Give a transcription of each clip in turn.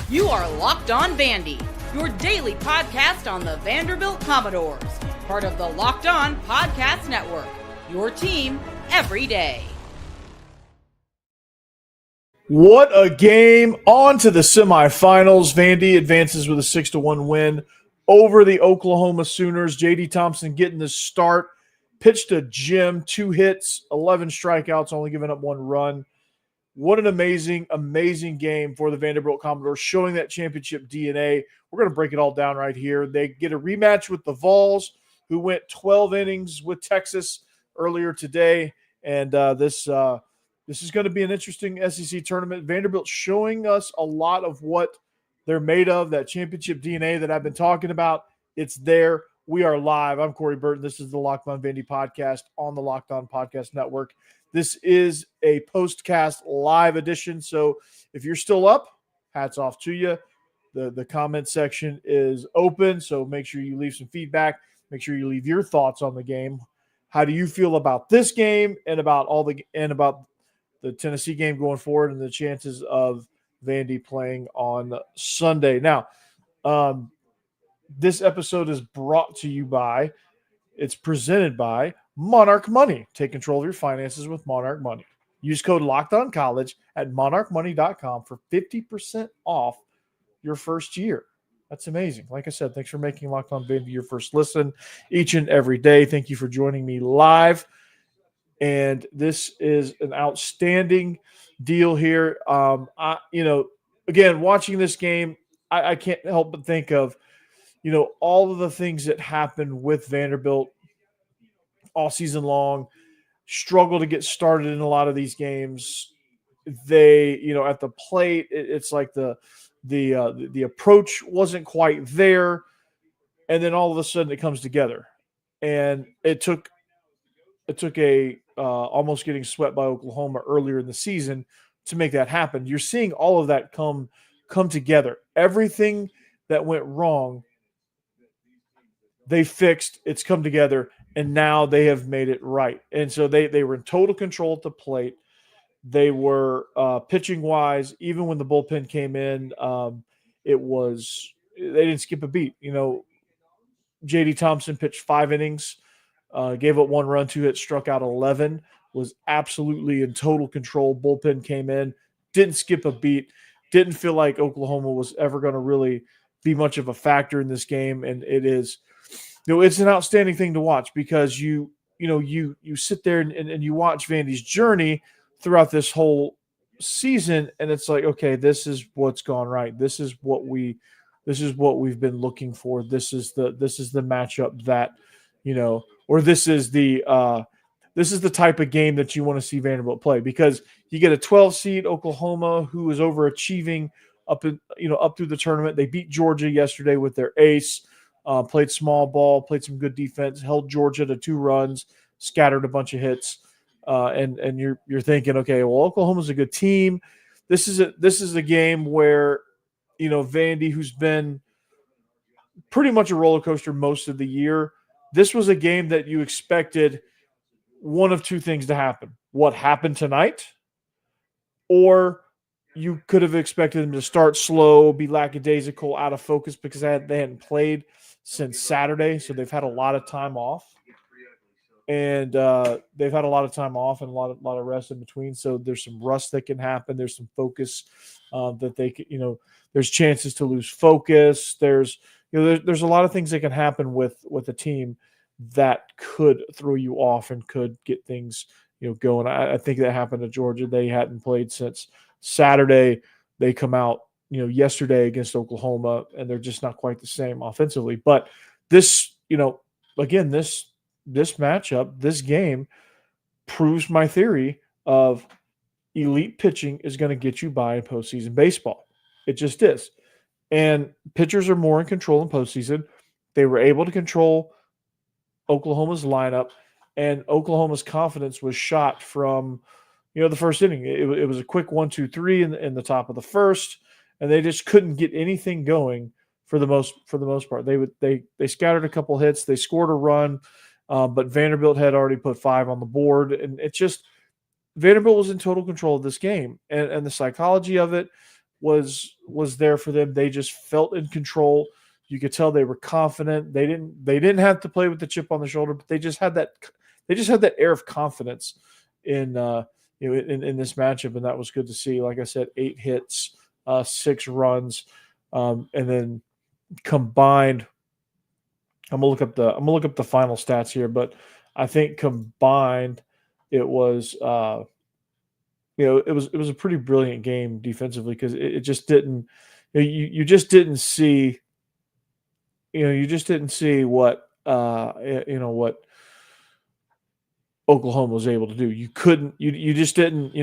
You are Locked On Vandy, your daily podcast on the Vanderbilt Commodores, part of the Locked On Podcast Network, your team every day. What a game. On to the semifinals. Vandy advances with a 6-1 win over the Oklahoma Sooners. J.D. Thompson getting the start. Pitched a gem, 2 hits, 11 strikeouts, only giving up 1 run. What an amazing, amazing game for the Vanderbilt Commodores, showing that championship DNA. We're going to break it all down right here. They get a rematch with the Vols, who went 12 innings with Texas earlier today. And this is going to be an interesting SEC tournament. Vanderbilt showing us a lot of what they're made of, that championship DNA that I've been talking about. It's there. We are live. I'm Corey Burton. This is the Locked On Vandy podcast on the Locked On Podcast Network. This is a postcast live edition. So if you're still up, hats off to you. The comment section is open. So make sure you leave some feedback. Make sure you leave your thoughts on the game. How do you feel about this game and about the Tennessee game going forward and the chances of Vandy playing on Sunday? Now, this episode is brought to you by, it's presented by Monarch Money. Take control of your finances with Monarch Money. Use code LOCKEDONCollege at monarchmoney.com for 50% off your first year. That's amazing. Like I said, thanks for making Locked On Vandy your first listen each and every day. Thank you for joining me live. And this is an outstanding deal here. Again, watching this game, I can't help but think of, all of the things that happened with Vanderbilt all season long, struggle to get started in a lot of these games. They, at the plate, it's like the approach wasn't quite there. And then all of a sudden it comes together. And it took a almost getting swept by Oklahoma earlier in the season to make that happen. You're seeing all of that come together. Everything that went wrong, they fixed. It's come together, and now they have made it right. And so they were in total control at the plate. They were pitching wise. Even when the bullpen came in, they didn't skip a beat. J.D. Thompson pitched 5 innings. Gave up 1 run, 2 hits, struck out 11, was absolutely in total control. Bullpen came in, didn't skip a beat, didn't feel like Oklahoma was ever going to really be much of a factor in this game. And it is, it's an outstanding thing to watch because you sit there and you watch Vandy's journey throughout this whole season. And it's like, okay, this is what's gone right. This is what we've been looking for. This is the matchup that, or this is the type of game that you want to see Vanderbilt play, because you get a 12 seed Oklahoma who is overachieving up through the tournament. They beat Georgia yesterday with their ace, played small ball, played some good defense, held Georgia to 2 runs, scattered a bunch of hits. And you're thinking, okay, well, Oklahoma's a good team. This is a game where, Vandy, who's been pretty much a roller coaster most of the year, this was a game that you expected one of 2 things to happen. What happened tonight, or you could have expected them to start slow, be lackadaisical, out of focus because they hadn't played since Saturday, so they've had a lot of time off. And they've had a lot of time off and a lot of rest in between. So there's some rust that can happen. There's some focus that they could, there's chances to lose focus. There's a lot of things that can happen with a team that could throw you off and could get things, going. I think that happened to Georgia. They hadn't played since Saturday. They come out, yesterday against Oklahoma, and they're just not quite the same offensively. But this, again, this matchup, this game proves my theory of elite pitching is going to get you by in postseason baseball. It just is. And pitchers are more in control in postseason. They were able to control Oklahoma's lineup, and Oklahoma's confidence was shot from, the first inning. It was a quick 1-2-3 in the top of the first, and they just couldn't get anything going for the most part. They scattered a couple hits. They scored a run, but Vanderbilt had already put 5 on the board, and it's just Vanderbilt was in total control of this game, and the psychology of it. was there for them. They just felt in control. You could tell they were confident. They didn't have to play with the chip on the shoulder, but they just had that air of confidence in in this matchup, and that was good to see. Like I said, 8 hits, 6 runs, and then combined. I'm gonna look up the final stats here, but I think combined it was it was a pretty brilliant game defensively, because it just didn't you just didn't see what what Oklahoma was able to do. You just didn't,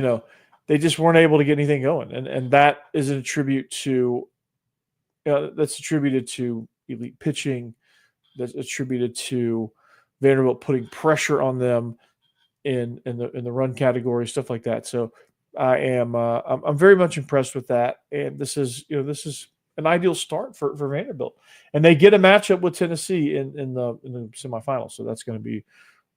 they just weren't able to get anything going. And that is a tribute to, that's attributed to elite pitching. That's attributed to Vanderbilt putting pressure on them in the run category, stuff like that. So I'm very much impressed with that. And this is an ideal start for Vanderbilt. And they get a matchup with Tennessee in the semifinals. So that's going to be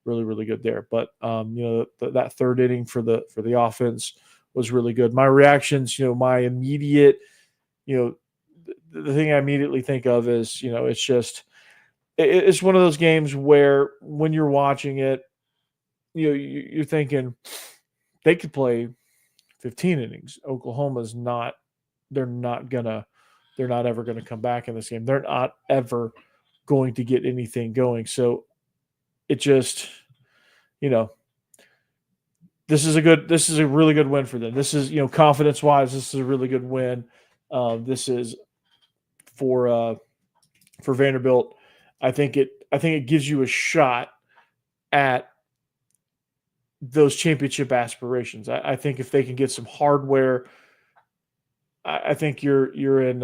really, really good there. But that third inning for the offense was really good. My reactions, my immediate, the thing I immediately think of is, it's just it's one of those games where when you're watching it, you're thinking they could play 15 innings. Oklahoma's not. They're not ever gonna come back in this game. They're not ever going to get anything going. So it just, this is a really good win for them. This is, confidence wise, this is a really good win. This is for Vanderbilt. I think it gives you a shot at those championship aspirations. I think if they can get some hardware, I think you're in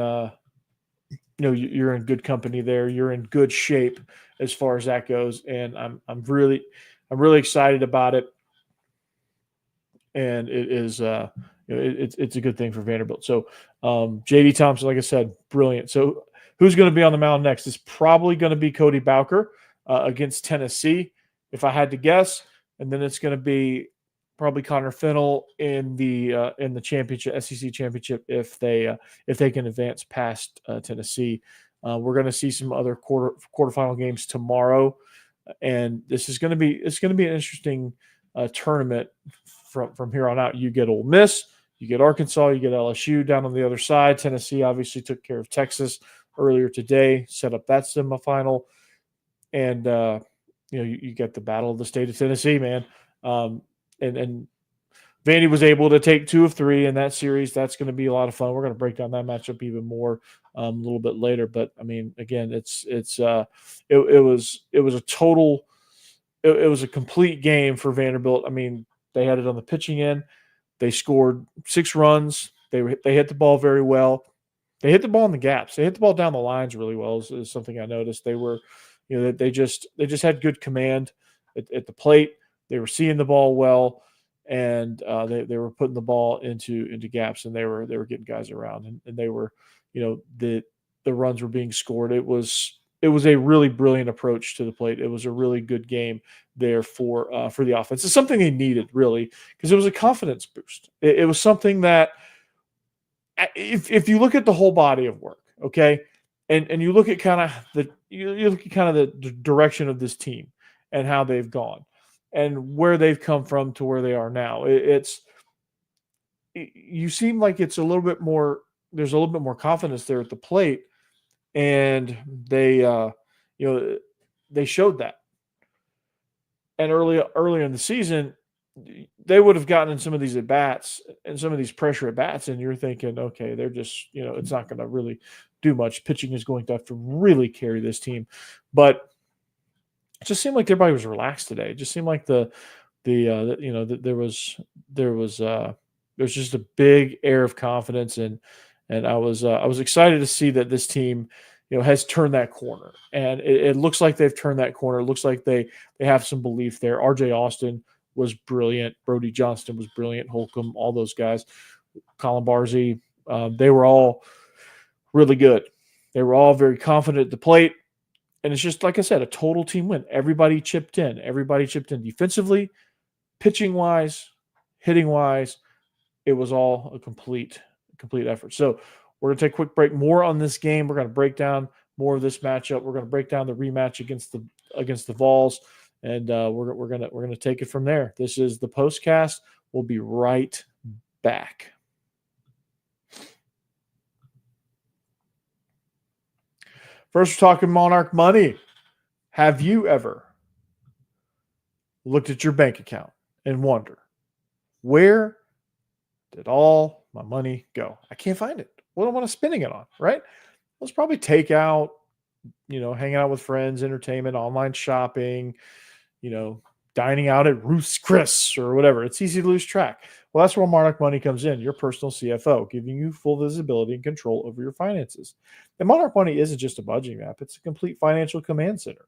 you're in good company there. You're in good shape as far as that goes, and I'm really excited about it. And it is it's a good thing for Vanderbilt. So J.D. Thompson, like I said, brilliant. So who's going to be on the mound next? It's probably going to be Cody Bowker against Tennessee, if I had to guess. And then it's going to be probably Connor Fennell in the championship, SEC championship, if they can advance past Tennessee. We're going to see some other quarterfinal games tomorrow, and it's going to be an interesting tournament from here on out. You get Ole Miss, you get Arkansas, you get LSU down on the other side. Tennessee obviously took care of Texas earlier today, set up that semifinal, and you get the battle of the state of Tennessee, man. And Vandy was able to take 2 of 3 in that series. That's going to be a lot of fun. We're going to break down that matchup even more a little bit later. But I mean, again, it was a complete game for Vanderbilt. I mean, they had it on the pitching end. They scored 6 runs. They hit the ball very well. They hit the ball in the gaps. They hit the ball down the lines really well. Is something I noticed. They were, they just had good command at the plate. They were seeing the ball well, and they were putting the ball into gaps, and they were getting guys around, and they were, the runs were being scored. It was a really brilliant approach to the plate. It was a really good game there for the offense. It's something they needed, really, because it was a confidence boost. It was something that, if you look at the whole body of work, okay, and you look at kind of the direction of this team and how they've gone and where they've come from to where they are now, you seem like it's a little bit more. There's a little bit more confidence there at the plate, and they showed that. And earlier in the season, they would have gotten in some of these at bats and some of these pressure at bats, and you're thinking, okay, they're just, it's not going to really do much. Pitching is going to have to really carry this team, but it just seemed like everybody was relaxed today. It just seemed like there was just a big air of confidence, and I was excited to see that this team, has turned that corner, and it looks like they've turned that corner. It looks like they have some belief there. RJ Austin was brilliant. Brody Johnston was brilliant. Holcomb, all those guys, Colin Barzy, they were all really good. They were all very confident at the plate. And it's just, like I said, a total team win. Everybody chipped in. Everybody chipped in defensively, pitching-wise, hitting-wise. It was all a complete complete effort. So we're going to take a quick break. More on this game. We're going to break down more of this matchup. We're going to break down the rematch against the Vols, and we're gonna take it from there. This is the postcast. We'll be right back. First, we're talking Monarch Money. Have you ever looked at your bank account and wonder, where did all my money go? I can't find it. What am I spending it on, right? Let's probably take out, hanging out with friends, entertainment, online shopping, dining out at Ruth's Chris or whatever. It's easy to lose track. Well, that's where Monarch Money comes in, your personal CFO, giving you full visibility and control over your finances. And Monarch Money isn't just a budgeting app, it's a complete financial command center.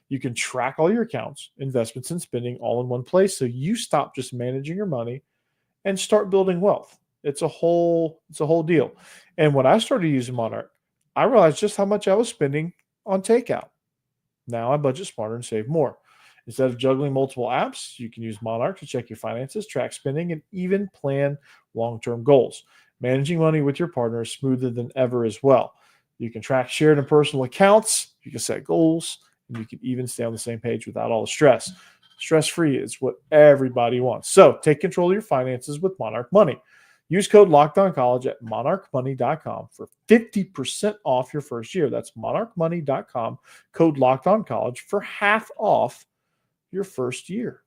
You can track all your accounts, investments, and spending all in one place, so you stop just managing your money and start building wealth. It's a whole deal. And when I started using Monarch, I realized just how much I was spending on takeout. Now I budget smarter and save more. Instead of juggling multiple apps, you can use Monarch to check your finances, track spending, and even plan long-term goals. Managing money with your partner is smoother than ever as well. You can track shared and personal accounts, you can set goals, and you can even stay on the same page without all the stress. Stress-free is what everybody wants. So take control of your finances with Monarch Money. Use code LOCKEDONCollege at monarchmoney.com for 50% off your first year. That's monarchmoney.com, code LOCKEDONCollege for half off your first year.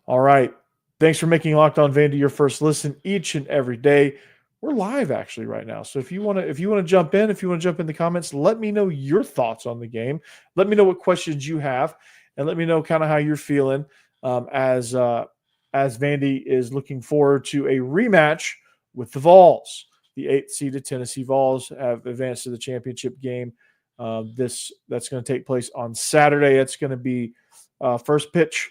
All right. Thanks for making Locked On Vandy your first listen each and every day. We're live actually right now. So if you want to jump in, the comments, let me know your thoughts on the game. Let me know what questions you have, and let me know kind of how you're feeling as Vandy is looking forward to a rematch with the Vols. The 8th-seeded Tennessee Vols have advanced to the championship game. That's going to take place on Saturday. It's going to be first pitch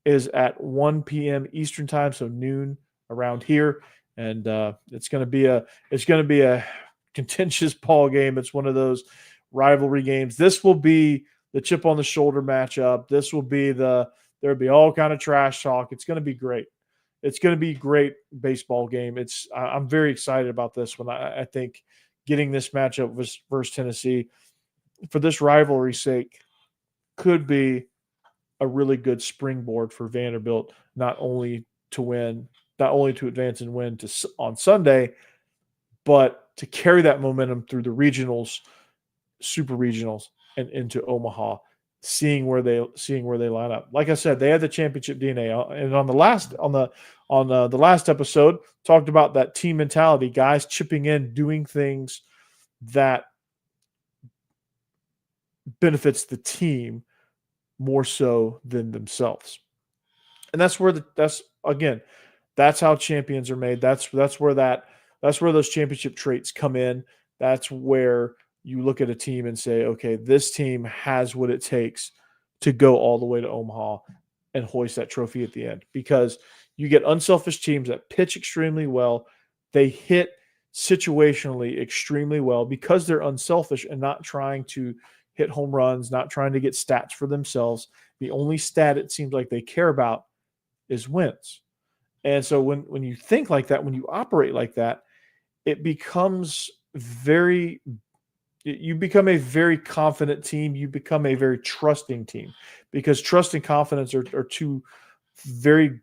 is at 1 p.m. Eastern time, so noon around here, and it's going to be a contentious ball game. It's one of those rivalry games. This will be the chip on the shoulder matchup. This will be there'll be all kind of trash talk. It's going to be great. It's going to be a great baseball game. I'm very excited about this one. I think getting this matchup versus Tennessee for this rivalry's sake could be a really good springboard for Vanderbilt, not only to advance and win on Sunday, but to carry that momentum through the regionals, super regionals, and into Omaha, seeing where they line up. Like I said, they had the championship DNA, and on the last episode, talked about that team mentality, guys chipping in, doing things that benefits the team more so than themselves. And that's how champions are made. That's where those championship traits come in. That's where you look at a team and say, okay, this team has what it takes to go all the way to Omaha and hoist that trophy at the end, because you get unselfish teams that pitch extremely well. They hit situationally extremely well because they're unselfish and not trying to hit home runs, not trying to get stats for themselves. The only stat it seems like they care about is wins. And so when you think like that, when you operate like that, you become a very confident team. You become a very trusting team, because trust and confidence are two very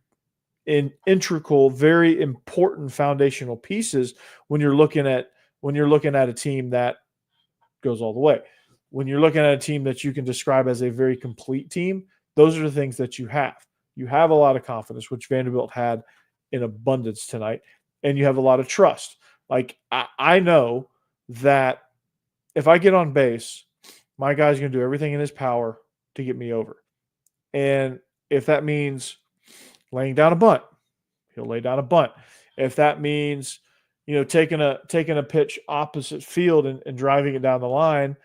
integral, very important foundational pieces when you're looking at a team that goes all the way. When you're looking at a team that you can describe as a very complete team, those are the things that you have. You have a lot of confidence, which Vanderbilt had in abundance tonight, and you have a lot of trust. Like, I know that if I get on base, my guy's going to do everything in his power to get me over. And if that means laying down a bunt, he'll lay down a bunt. If that means, taking a pitch opposite field and driving it down the line,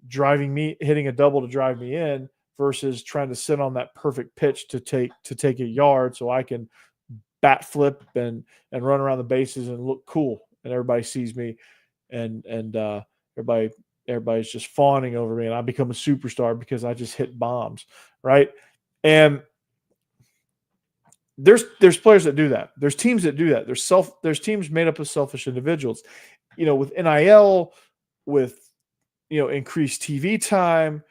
hitting a double to drive me in, versus trying to sit on that perfect pitch to take a yard so I can bat flip and run around the bases and look cool and everybody sees me and everybody's just fawning over me and I become a superstar because I just hit bombs, right? And there's players that do that. There's teams that do that. There's teams made up of selfish individuals. With NIL, with increased TV time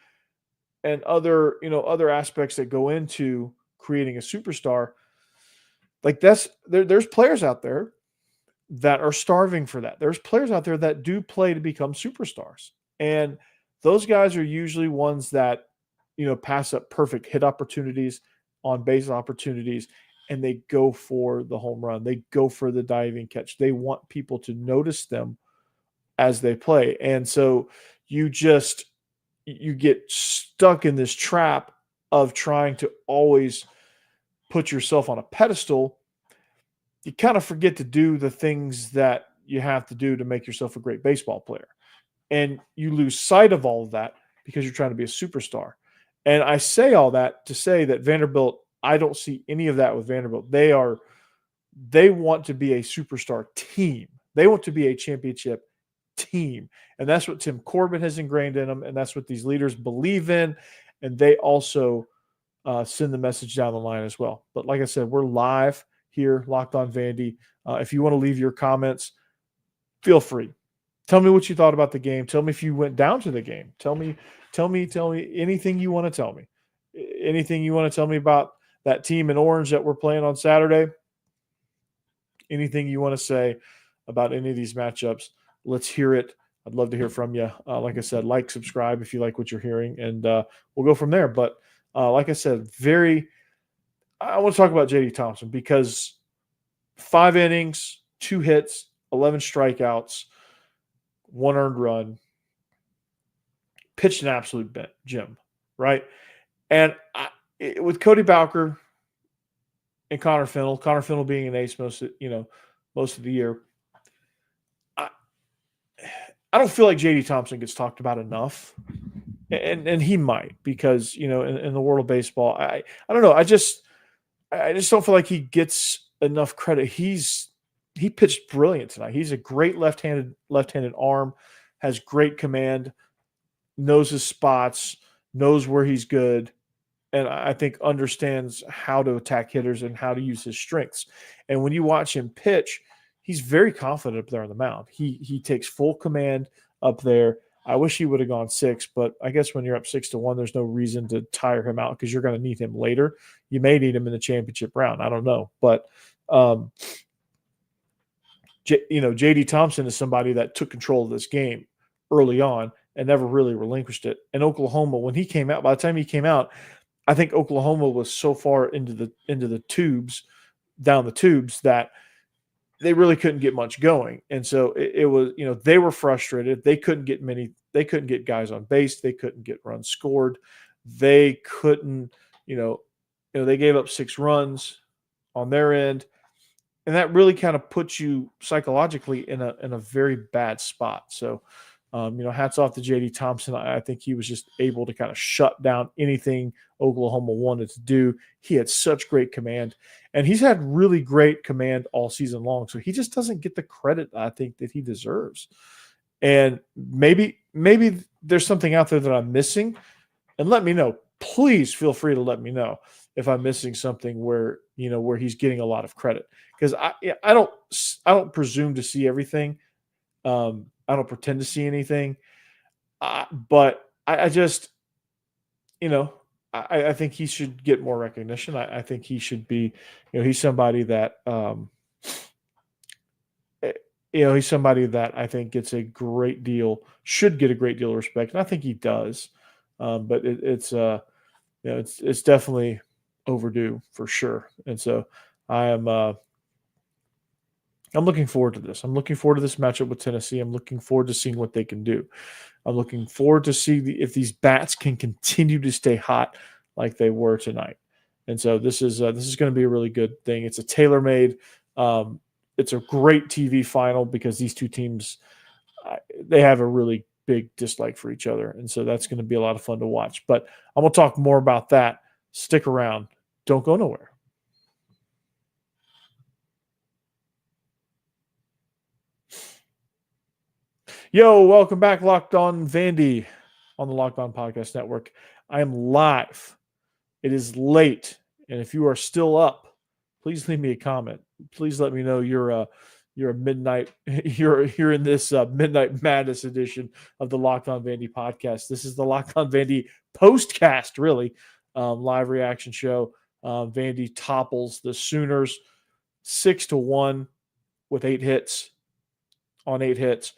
and other aspects that go into creating a superstar. Like there's players out there that are starving for that. There's players out there that do play to become superstars. And those guys are usually ones that, pass up perfect hit opportunities, on base opportunities, and they go for the home run. They go for the diving catch. They want people to notice them as they play. And so you get stuck in this trap of trying to always put yourself on a pedestal. You kind of forget to do the things that you have to do to make yourself a great baseball player. And you lose sight of all of that because you're trying to be a superstar. And I say all that to say that Vanderbilt, I don't see any of that with Vanderbilt. They want to be a superstar team. They want to be a championship team. And that's what Tim Corbin has ingrained in them. And that's what these leaders believe in. And they also send the message down the line as well. But like I said, we're live here, Locked On Vandy. If you want to leave your comments, feel free. Tell me what you thought about the game. Tell me if you went down to the game. Tell me anything you want to tell me. Anything you want to tell me about that team in orange that we're playing on Saturday. Anything you want to say about any of these matchups, let's hear it. I'd love to hear from you. Like I said, subscribe if you like what you're hearing, and we'll go from there. But like I said, I want to talk about J.D. Thompson because 5 innings, 2 hits, 11 strikeouts, 1 earned run, pitched an absolute gem, right? And with Cody Bowker and Connor Fennell being an ace most of the year, I don't feel like J.D. Thompson gets talked about enough, and he might because in the world of baseball, I don't know, I just don't feel like he gets enough credit. He pitched brilliant tonight. He's a great left-handed arm, has great command, knows his spots, knows where he's good, and I think understands how to attack hitters and how to use his strengths. And when you watch him pitch, he's very confident up there on the mound. He takes full command up there. I wish he would have gone 6, but I guess when you're up 6-1, there's no reason to tire him out because you're going to need him later. You may need him in the championship round. I don't know. But, J.D. Thompson is somebody that took control of this game early on and never really relinquished it. And Oklahoma, when he came out, by the time he came out, I think Oklahoma was so far into the tubes, down the tubes, that they really couldn't get much going. And so it was, they were frustrated. They couldn't get guys on base. They couldn't get runs scored. They couldn't, they gave up 6 runs on their end. And that really kind of puts you psychologically in a very bad spot. So, hats off to J.D. Thompson. I think he was just able to kind of shut down anything Oklahoma wanted to do. He had such great command, and he's had really great command all season long. So he just doesn't get the credit I think that he deserves. And maybe there's something out there that I'm missing, and let me know. Please feel free to let me know if I'm missing something where he's getting a lot of credit, because I don't presume to see everything. I don't pretend to see anything, but I just, I think he should get more recognition. I think he should be, he's somebody that, he's somebody that I think should get a great deal of respect, and I think he does. But it's definitely overdue for sure. And so I'm looking forward to this. I'm looking forward to this matchup with Tennessee. I'm looking forward to seeing what they can do. I'm looking forward to see if these bats can continue to stay hot like they were tonight. And so this is going to be a really good thing. It's a tailor-made. It's a great TV final because these two teams, they have a really big dislike for each other. And so that's going to be a lot of fun to watch. But I'm going to talk more about that. Stick around. Don't go nowhere. Yo, welcome back, Locked On Vandy on the Locked On Podcast Network. I am live. It is late, and if you are still up, please leave me a comment. Please let me know you're a midnight you're in this midnight madness edition of the Locked On Vandy podcast. This is the Locked On Vandy postcast, really, live reaction show. Vandy topples the Sooners 6-1 with 8 hits on 8 hits.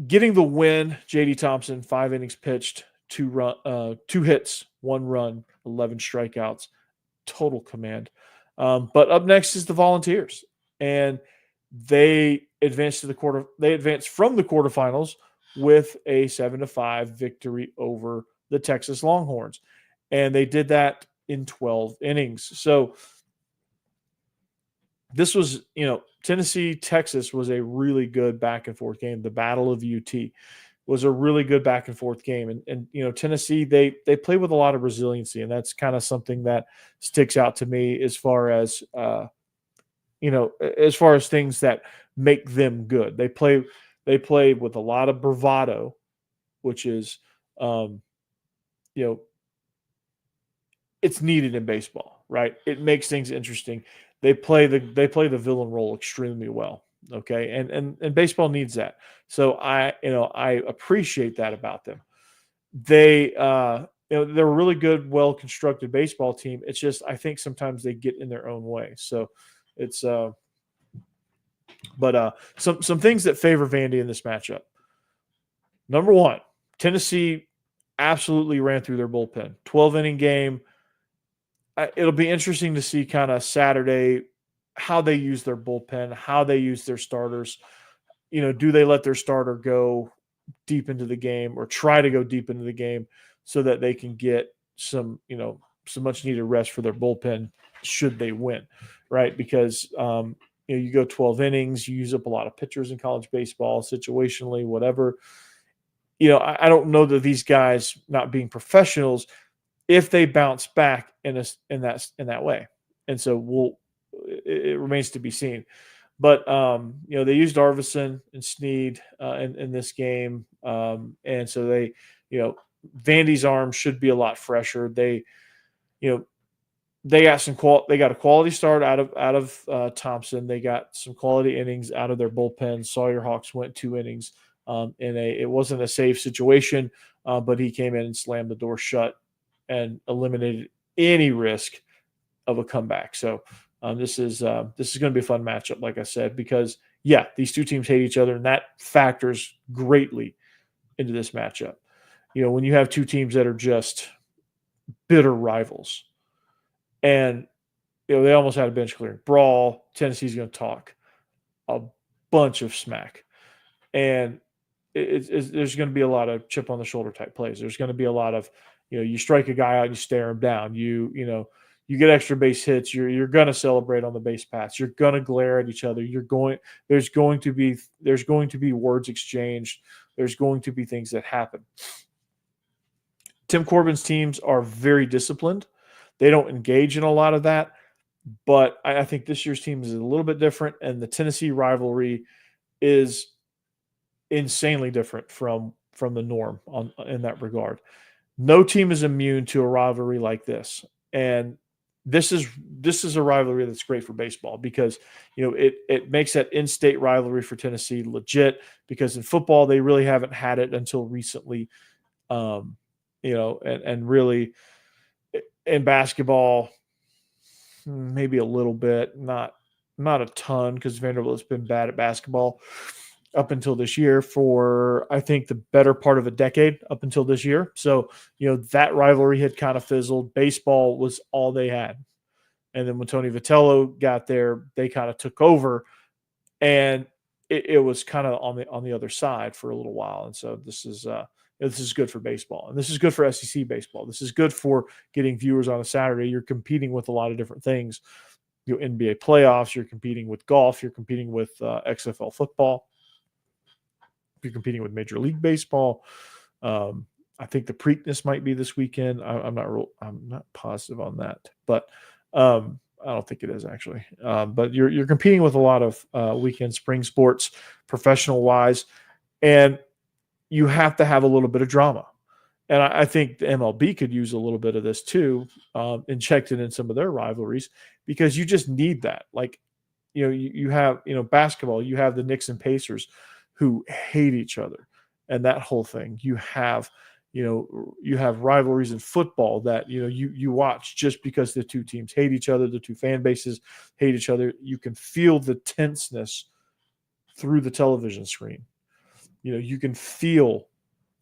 Getting the win, J.D. Thompson, 5 innings pitched, 2 hits, 1 run, 11 strikeouts, total command. But up next is the Volunteers, and they advanced from the quarterfinals with a 7-5 victory over the Texas Longhorns, and they did that in 12 innings. So this was, Tennessee, Texas was a really good back and forth game. The Battle of UT was a really good back and forth game. And Tennessee, they play with a lot of resiliency, and that's kind of something that sticks out to me as far as things that make them good. They play with a lot of bravado, which is it's needed in baseball, right? It makes things interesting. They play the villain role extremely well. Okay. And baseball needs that. So I appreciate that about them. They're a really good, well-constructed baseball team. It's just, I think sometimes they get in their own way. So it's, some things that favor Vandy in this matchup. Number one, Tennessee absolutely ran through their bullpen. 12-inning game. It'll be interesting to see kind of Saturday how they use their bullpen, how they use their starters. Do they let their starter go deep into the game or try to go deep into the game so that they can get some much needed rest for their bullpen should they win, right? Because you go 12 innings, you use up a lot of pitchers in college baseball, situationally, whatever. I don't know that these guys, not being professionals, if they bounce back in that way. And so it remains to be seen. But they used Arvidsson and Snead in this game, and so they, Vandy's arm should be a lot fresher. They got they got a quality start out of Thompson. They got some quality innings out of their bullpen. Sawyer Hawks went 2 innings. It wasn't a safe situation, but he came in and slammed the door shut and eliminated any risk of a comeback. So this is going to be a fun matchup, like I said, because these two teams hate each other, and that factors greatly into this matchup. When you have two teams that are just bitter rivals, and they almost had a bench clearing brawl. Tennessee's going to talk a bunch of smack, and there's going to be a lot of chip on the shoulder type plays. There's going to be a lot of you strike a guy out and you stare him down. You get extra base hits. You're going to celebrate on the base paths. You're going to glare at each other. There's going to be words exchanged. There's going to be things that happen. Tim Corbin's teams are very disciplined. They don't engage in a lot of that, but I think this year's team is a little bit different, and the Tennessee rivalry is insanely different from the norm in that regard. No team is immune to a rivalry like this, and this is a rivalry that's great for baseball because it makes that in-state rivalry for Tennessee legit, because in football they really haven't had it until recently, and really in basketball maybe a little bit, not a ton, because Vanderbilt's been bad at basketball up until this year for, I think, the better part of a decade up until this year. So, that rivalry had kind of fizzled. Baseball was all they had. And then when Tony Vitello got there, they kind of took over, and it was kind of on the other side for a little while. And so this is good for baseball, and this is good for SEC baseball. This is good for getting viewers on a Saturday. You're competing with a lot of different things. NBA playoffs, you're competing with golf, you're competing with XFL football. You're competing with Major League Baseball. I think the Preakness might be this weekend. I'm not positive on that, but I don't think it is actually. But you're competing with a lot of weekend spring sports, professional wise, and you have to have a little bit of drama. And I think the MLB could use a little bit of this too, injected in some of their rivalries, because you just need that. Like, you have, basketball, you have the Knicks and Pacers who hate each other, and that whole thing. You have rivalries in football that, you watch just because the two teams hate each other, the two fan bases hate each other. You can feel the tenseness through the television screen. You can feel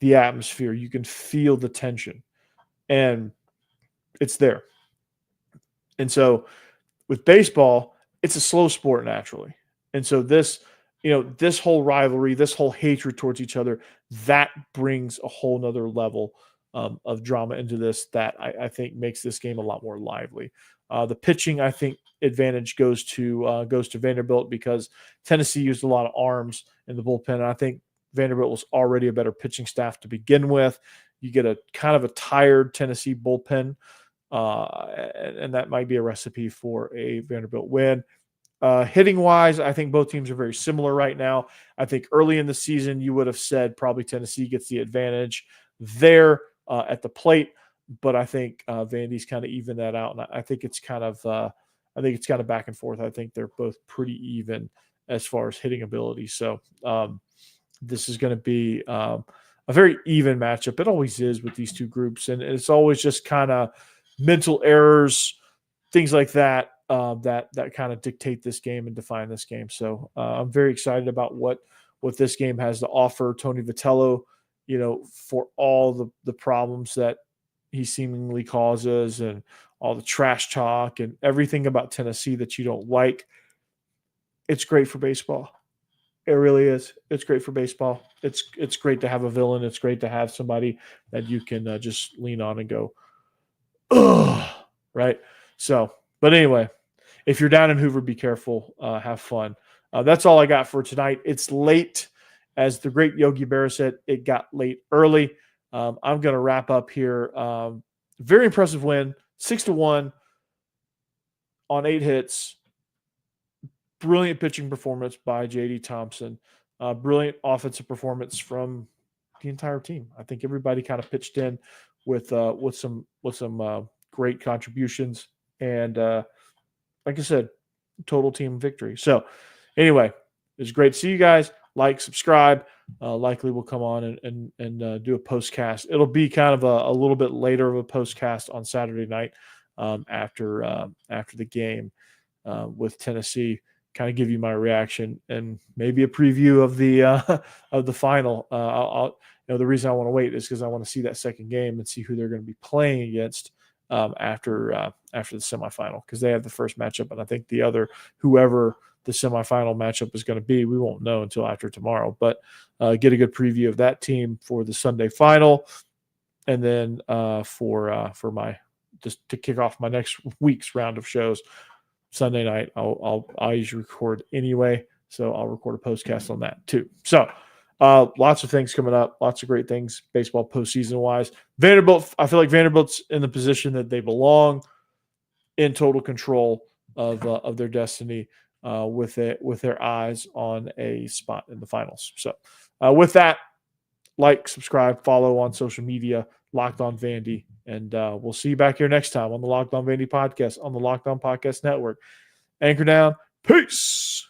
the atmosphere, you can feel the tension, and it's there. And so with baseball, it's a slow sport naturally. And so this whole rivalry, this whole hatred towards each other, that brings a whole nother level of drama into this that I think makes this game a lot more lively. The pitching, I think, advantage goes to Vanderbilt, because Tennessee used a lot of arms in the bullpen. And I think Vanderbilt was already a better pitching staff to begin with. You get a kind of a tired Tennessee bullpen, and that might be a recipe for a Vanderbilt win. Hitting wise, I think both teams are very similar right now. I think early in the season, you would have said probably Tennessee gets the advantage there at the plate, but I think Vandy's kind of even that out, and I think it's kind of back and forth. I think they're both pretty even as far as hitting ability. So this is going to be a very even matchup. It always is with these two groups, and it's always just kind of mental errors, things like that, that kind of dictate this game and define this game. So I'm very excited about what this game has to offer. Tony Vitello, for all the problems that he seemingly causes, and all the trash talk and everything about Tennessee that you don't like, it's great for baseball. It really is. It's great for baseball. It's great to have a villain. It's great to have somebody that you can just lean on and go, ugh, right? So, but anyway, if you're down in Hoover, be careful. Have fun. That's all I got for tonight. It's late. As the great Yogi Berra said, it got late early. I'm going to wrap up here. Very impressive win, 6-1 on 8 hits. Brilliant pitching performance by J.D. Thompson. Brilliant offensive performance from the entire team. I think everybody kind of pitched in with some great contributions, and like I said, total team victory. So anyway, it was great to see you guys. Like, subscribe. Likely we'll come on and do a postcast. It'll be kind of a little bit later of a postcast on Saturday night after the game with Tennessee. Kind of give you my reaction and maybe a preview of the final. The reason I want to wait is because I want to see that second game and see who they're going to be playing against after the semifinal, because they have the first matchup, and I think whoever the semifinal matchup is going to be, we won't know until after tomorrow. But get a good preview of that team for the Sunday final, and then for my just to kick off my next week's round of shows. Sunday night, I usually record anyway, so I'll record a postcast on that too. So lots of things coming up, lots of great things baseball postseason wise. Vanderbilt, I feel like Vanderbilt's in the position that they belong, in total control of their destiny, with their eyes on a spot in the finals. So with that, like, subscribe, follow on social media, Locked On Vandy, and we'll see you back here next time on the Locked On Vandy podcast on the Locked On Podcast Network. Anchor down. Peace.